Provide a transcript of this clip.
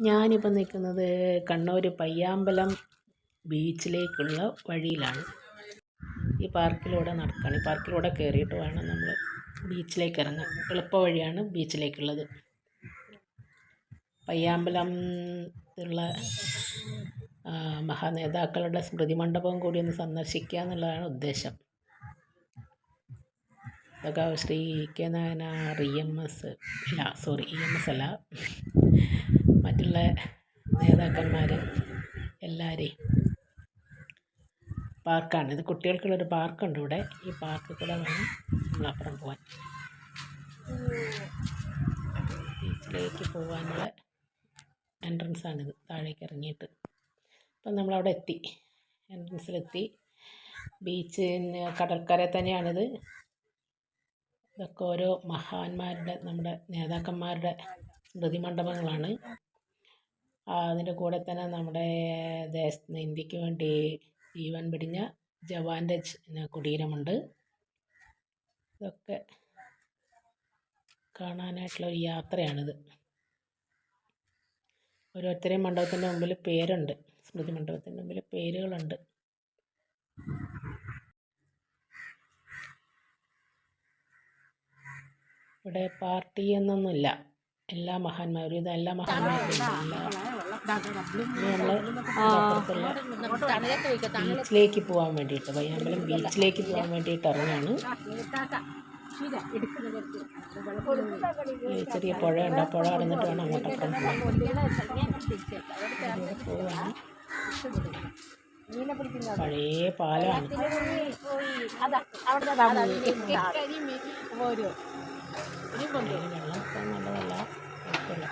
ഞാനിപ്പോൾ നിൽക്കുന്നത് കണ്ണൂർ പയ്യാമ്പലം ബീച്ചിലേക്കുള്ള വഴിയിലാണ്. ഈ പാർക്കിലൂടെ നടക്കുകയാണ്. ഈ പാർക്കിലൂടെ കയറിയിട്ട് വേണം നമ്മൾ ബീച്ചിലേക്ക് ഇറങ്ങാൻ. എളുപ്പ വഴിയാണ് ബീച്ചിലേക്കുള്ളത്. പയ്യാമ്പലം ഉള്ള മഹാനേതാക്കളുടെ സ്മൃതി മണ്ഡപം കൂടി ഒന്ന് സന്ദർശിക്കുക എന്നുള്ളതാണ് ഉദ്ദേശം. സഖാവ് ശ്രീ കെ നായനാർ EMS അല്ല, മറ്റുള്ള നേതാക്കന്മാർ എല്ലാവരെയും പാർക്കാണ് ഇത്. കുട്ടികൾക്കുള്ളൊരു പാർക്കുണ്ട് ഇവിടെ. ഈ പാർക്കിൽ കൂടെ വേണം നമ്മളപ്പുറം പോകാൻ. ബീച്ചിലേക്ക് പോകാനുള്ള എൻട്രൻസാണിത്. താഴേക്ക് ഇറങ്ങിയിട്ട് അപ്പം നമ്മളവിടെ എത്തി, എൻട്രൻസിലെത്തി. ബീച്ചിന് കടൽക്കര തന്നെയാണിത്. ഇതൊക്കെ ഓരോ മഹാന്മാരുടെ, നമ്മുടെ നേതാക്കന്മാരുടെ സ്മൃതി മണ്ഡപങ്ങളാണ്. അതിൻ്റെ കൂടെ തന്നെ നമ്മുടെ ദേശത്തിന്, ഇന്ത്യക്ക് വേണ്ടി ജീവൻ വെടിഞ്ഞ ജവാൻ്റെ കുടീരമുണ്ട്. ഇതൊക്കെ കാണാനായിട്ടുള്ളൊരു യാത്രയാണിത്. ഓരോരുത്തരെയും മണ്ഡപത്തിൻ്റെ മുമ്പിൽ പേരുണ്ട്, സ്മൃതി മണ്ഡപത്തിൻ്റെ മുമ്പിൽ പേരുകളുണ്ട്. ഇവിടെ പാർട്ടി എന്നൊന്നുമില്ല. എല്ലാ മഹാന്മാരും, ഇതെല്ലാ മഹാന്മാരും നമ്മൾ അപ്പുറത്തുള്ള ബീച്ചിലേക്ക് പോകാൻ വേണ്ടിയിട്ട്, പയ്യാമ്പലം ബീച്ചിലേക്ക് പോകാൻ വേണ്ടിയിട്ട് ഇറങ്ങുകയാണ്. ചെറിയ പുഴയുണ്ട്, ആ പുഴ കടന്നിട്ട് വേണം അങ്ങോട്ടപ്പുറം പോകാൻ. പഴയ പാലമാണ്. വെള്ളം നല്ലതല്ല.